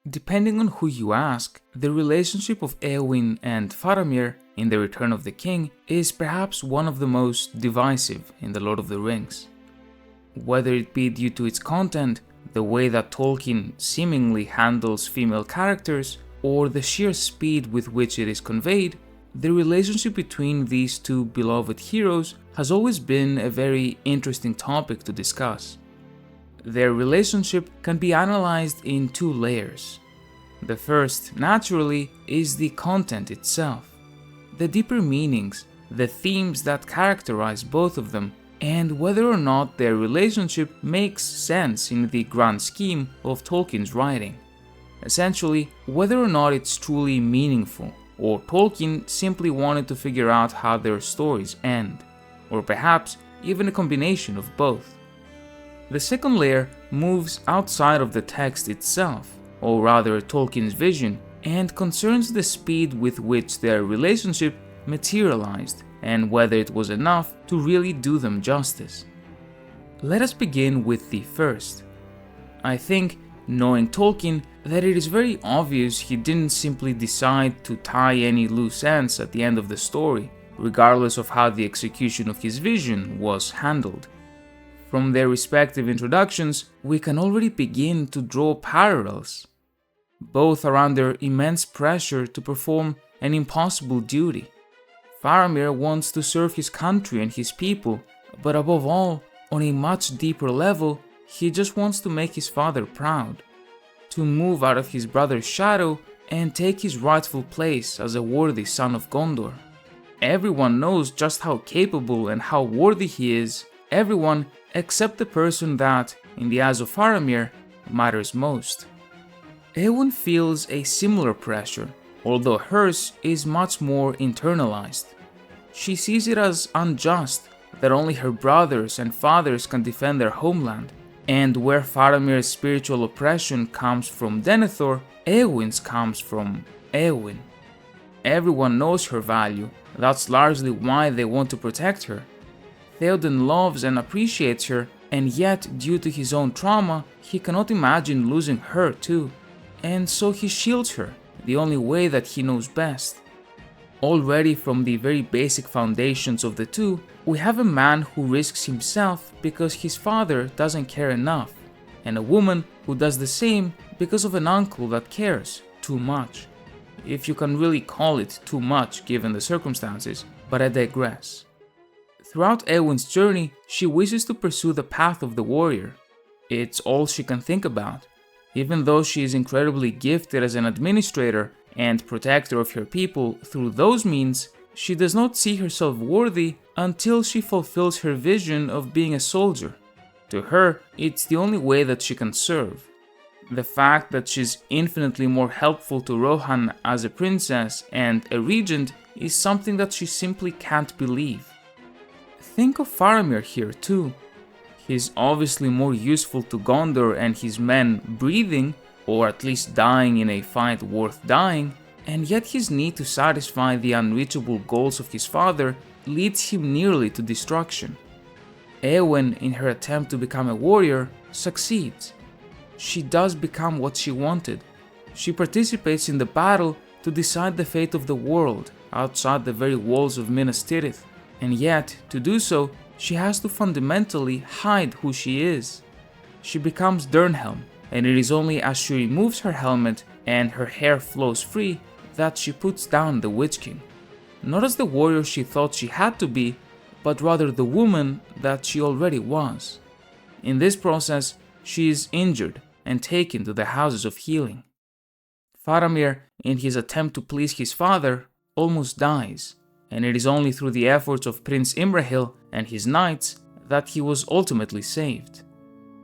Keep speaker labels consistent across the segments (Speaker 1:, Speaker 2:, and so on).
Speaker 1: Depending on who you ask, the relationship of Eowyn and Faramir in The Return of the King is perhaps one of the most divisive in The Lord of the Rings. Whether it be due to its content, the way that Tolkien seemingly handles female characters, or the sheer speed with which it is conveyed, the relationship between these two beloved heroes has always been a very interesting topic to discuss. Their relationship can be analyzed in two layers. The first, naturally, is the content itself. The deeper meanings, the themes that characterize both of them, and whether or not their relationship makes sense in the grand scheme of Tolkien's writing. Essentially, whether or not it's truly meaningful, or Tolkien simply wanted to figure out how their stories end, or perhaps even a combination of both. The second layer moves outside of the text itself, or rather Tolkien's vision, and concerns the speed with which their relationship materialized and whether it was enough to really do them justice. Let us begin with the first. I think, knowing Tolkien, that it is very obvious he didn't simply decide to tie any loose ends at the end of the story, regardless of how the execution of his vision was handled. From their respective introductions, we can already begin to draw parallels. Both are under immense pressure to perform an impossible duty. Faramir wants to serve his country and his people, but above all, on a much deeper level, he just wants to make his father proud, to move out of his brother's shadow and take his rightful place as a worthy son of Gondor. Everyone knows just how capable and how worthy he is, everyone except the person that, in the eyes of Faramir, matters most. Eowyn feels a similar pressure, although hers is much more internalized. She sees it as unjust that only her brothers and fathers can defend their homeland, and where Faramir's spiritual oppression comes from Denethor, Eowyn's comes from Eowyn. Everyone knows her value, that's largely why they want to protect her. Theoden loves and appreciates her, and yet, due to his own trauma, he cannot imagine losing her too, and so he shields her, the only way that he knows best. Already from the very basic foundations of the two, we have a man who risks himself because his father doesn't care enough, and a woman who does the same because of an uncle that cares too much. If you can really call it too much given the circumstances, but I digress. Throughout Eowyn's journey, she wishes to pursue the path of the warrior. It's all she can think about. Even though she is incredibly gifted as an administrator and protector of her people through those means, she does not see herself worthy until she fulfills her vision of being a soldier. To her, it's the only way that she can serve. The fact that she's infinitely more helpful to Rohan as a princess and a regent is something that she simply can't believe. Think of Faramir here too. He's obviously more useful to Gondor and his men breathing, or at least dying in a fight worth dying, and yet his need to satisfy the unreachable goals of his father leads him nearly to destruction. Eowyn, in her attempt to become a warrior, succeeds. She does become what she wanted. She participates in the battle to decide the fate of the world outside the very walls of Minas Tirith, and yet, to do so, she has to fundamentally hide who she is. She becomes Dernhelm, and it is only as she removes her helmet and her hair flows free that she puts down the Witch King. Not as the warrior she thought she had to be, but rather the woman that she already was. In this process, she is injured and taken to the houses of healing. Faramir, in his attempt to please his father, almost dies, and it is only through the efforts of Prince Imrahil and his knights that he was ultimately saved.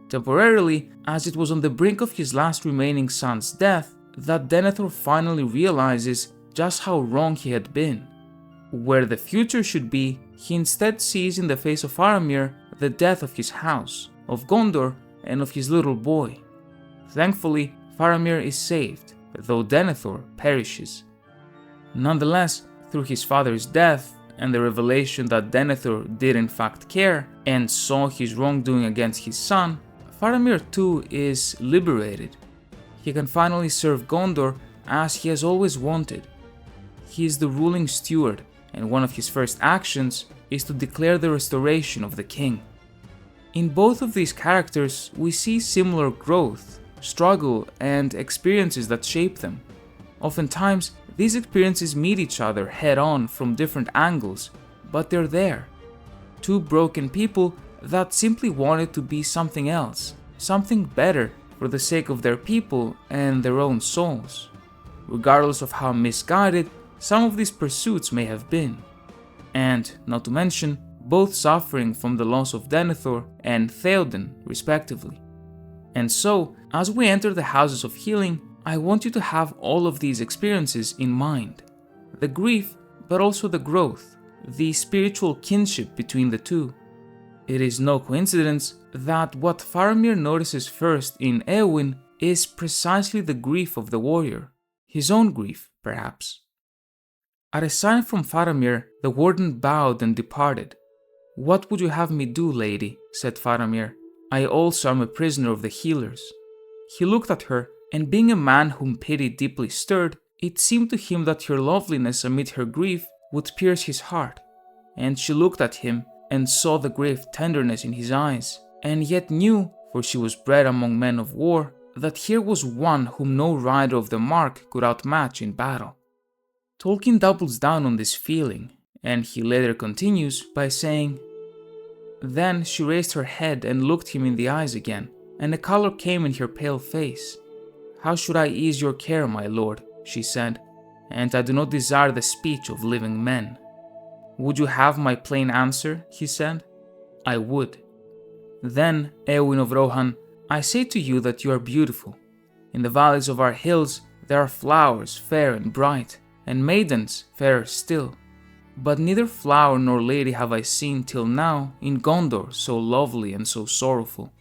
Speaker 1: Temporarily, as it was on the brink of his last remaining son's death, that Denethor finally realizes just how wrong he had been. Where the future should be, he instead sees in the face of Faramir the death of his house, of Gondor, and of his little boy. Thankfully, Faramir is saved, though Denethor perishes. Nonetheless, through his father's death and the revelation that Denethor did in fact care and saw his wrongdoing against his son, Faramir too is liberated. he can finally serve Gondor as he has always wanted. He is the ruling steward, and one of his first actions is to declare the restoration of the king. In both of these characters, we see similar growth, struggle, and experiences that shape them. Oftentimes, these experiences meet each other head-on from different angles, but they're there. Two broken people that simply wanted to be something else, something better for the sake of their people and their own souls. Regardless of how misguided some of these pursuits may have been. And, not to mention, both suffering from the loss of Denethor and Theoden, respectively. And so, as we enter the Houses of Healing, I want you to have all of these experiences in mind. The grief, but also the growth, the spiritual kinship between the two. It is no coincidence that what Faramir notices first in Eowyn is precisely the grief of the warrior. His own grief, perhaps. At a sign from Faramir, the warden bowed and departed. "What would you have me do, lady?" said Faramir. "I also am a prisoner of the healers." He looked at her, and being a man whom pity deeply stirred, it seemed to him that her loveliness amid her grief would pierce his heart. And she looked at him and saw the grave tenderness in his eyes, and yet knew, for she was bred among men of war, that here was one whom no rider of the mark could outmatch in battle. Tolkien doubles down on this feeling, and he later continues by saying, "Then she raised her head and looked him in the eyes again, and a color came in her pale face. 'How should I ease your care, my lord?' she said, 'and I do not desire the speech of living men.' 'Would you have my plain answer?' he said. 'I would.' 'Then, Eowyn of Rohan, I say to you that you are beautiful. In the valleys of our hills there are flowers fair and bright, and maidens fairer still. But neither flower nor lady have I seen till now in Gondor so lovely and so sorrowful.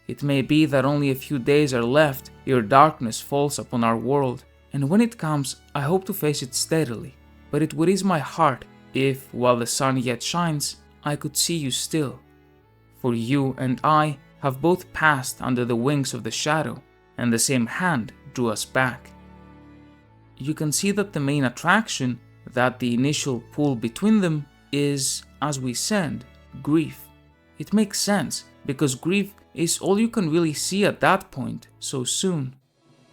Speaker 1: It may be that only a few days are left ere darkness falls upon our world, and when it comes I hope to face it steadily, but it would ease my heart if, while the sun yet shines, I could see you still. For you and I have both passed under the wings of the shadow, and the same hand drew us back." You can see that the main attraction, that the initial pull between them, is, as we said, grief. It makes sense, because grief is all you can really see at that point, so soon.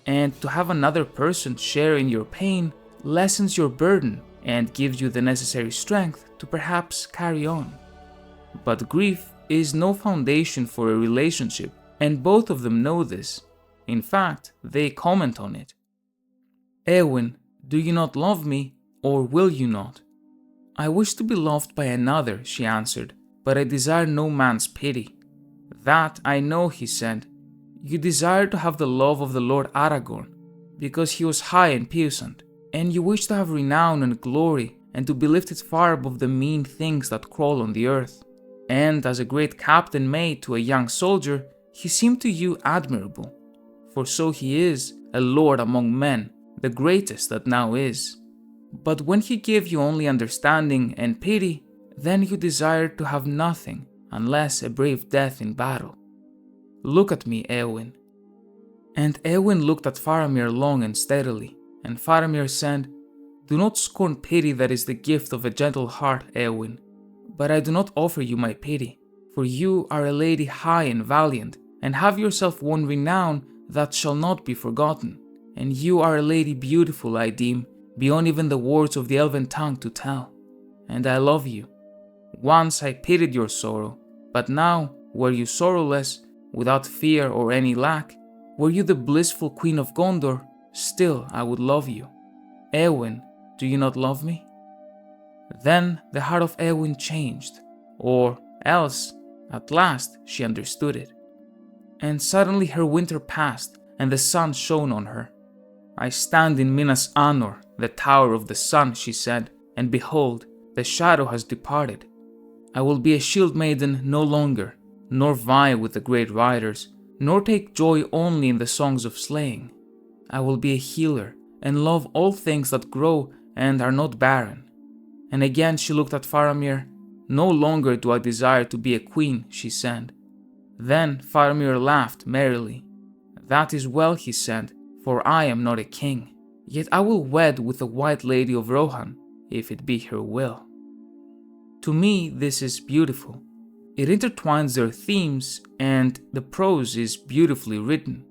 Speaker 1: And to have another person share in your pain lessens your burden and gives you the necessary strength to perhaps carry on. But grief is no foundation for a relationship, and both of them know this. In fact, they comment on it. "Eowyn, do you not love me, or will you not?" "I wish to be loved by another," she answered, "but I desire no man's pity." "That I know," he said. "You desire to have the love of the Lord Aragorn, because he was high and puissant, and you wish to have renown and glory, and to be lifted far above the mean things that crawl on the earth. And as a great captain may to a young soldier, he seemed to you admirable. For so he is, a lord among men, the greatest that now is. But when he gave you only understanding and pity, then you desired to have nothing, unless a brave death in battle. Look at me, Eowyn." And Eowyn looked at Faramir long and steadily, and Faramir said, "Do not scorn pity that is the gift of a gentle heart, Eowyn. But I do not offer you my pity, for you are a lady high and valiant, and have yourself won renown that shall not be forgotten. And you are a lady beautiful, I deem, beyond even the words of the elven tongue to tell. And I love you. Once I pitied your sorrow, but now, were you sorrowless, without fear or any lack, were you the blissful queen of Gondor, still I would love you. Eowyn, do you not love me?" Then the heart of Eowyn changed, or else, at last, she understood it. And suddenly her winter passed, and the sun shone on her. "I stand in Minas Anor, the tower of the sun," she said, "and behold, the shadow has departed. I will be a shield maiden no longer, nor vie with the great riders, nor take joy only in the songs of slaying. I will be a healer, and love all things that grow and are not barren." And again she looked at Faramir. "No longer do I desire to be a queen," she said. Then Faramir laughed merrily. "That is well," he said, for I am not a king, yet I will wed with the White Lady of Rohan, if it be her will. To me, this is beautiful. It intertwines their themes, and the prose is beautifully written.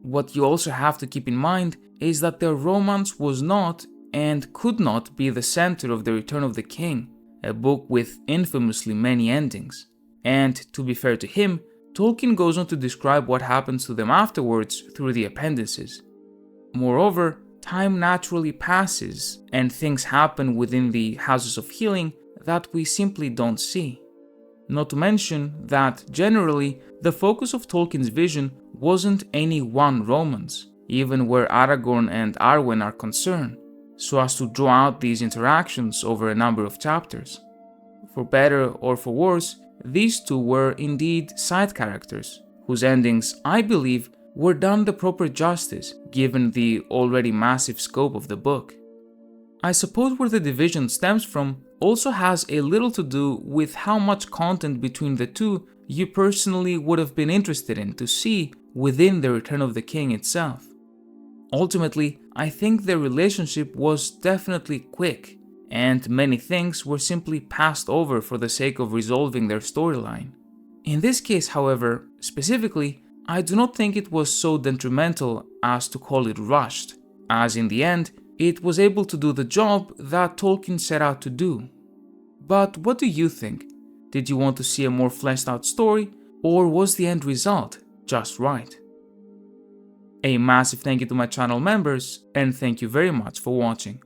Speaker 1: What you also have to keep in mind is that their romance was not and could not be the center of The Return of the King, a book with infamously many endings. And to be fair to him, Tolkien goes on to describe what happens to them afterwards through the appendices. Moreover, time naturally passes and things happen within the Houses of Healing that we simply don't see. Not to mention that, generally, the focus of Tolkien's vision wasn't any one romance, even where Aragorn and Arwen are concerned, so as to draw out these interactions over a number of chapters. For better or for worse, these two were indeed side characters, whose endings, I believe, were done the proper justice given the already massive scope of the book. I suppose where the division stems from also has a little to do with how much content between the two you personally would have been interested in to see within The Return of the King itself. Ultimately, I think their relationship was definitely quick, and many things were simply passed over for the sake of resolving their storyline. In this case, however, specifically, I do not think it was so detrimental as to call it rushed, as in the end, it was able to do the job that Tolkien set out to do. But what do you think? Did you want to see a more fleshed out story, or was the end result just right? A massive thank you to my channel members, and thank you very much for watching.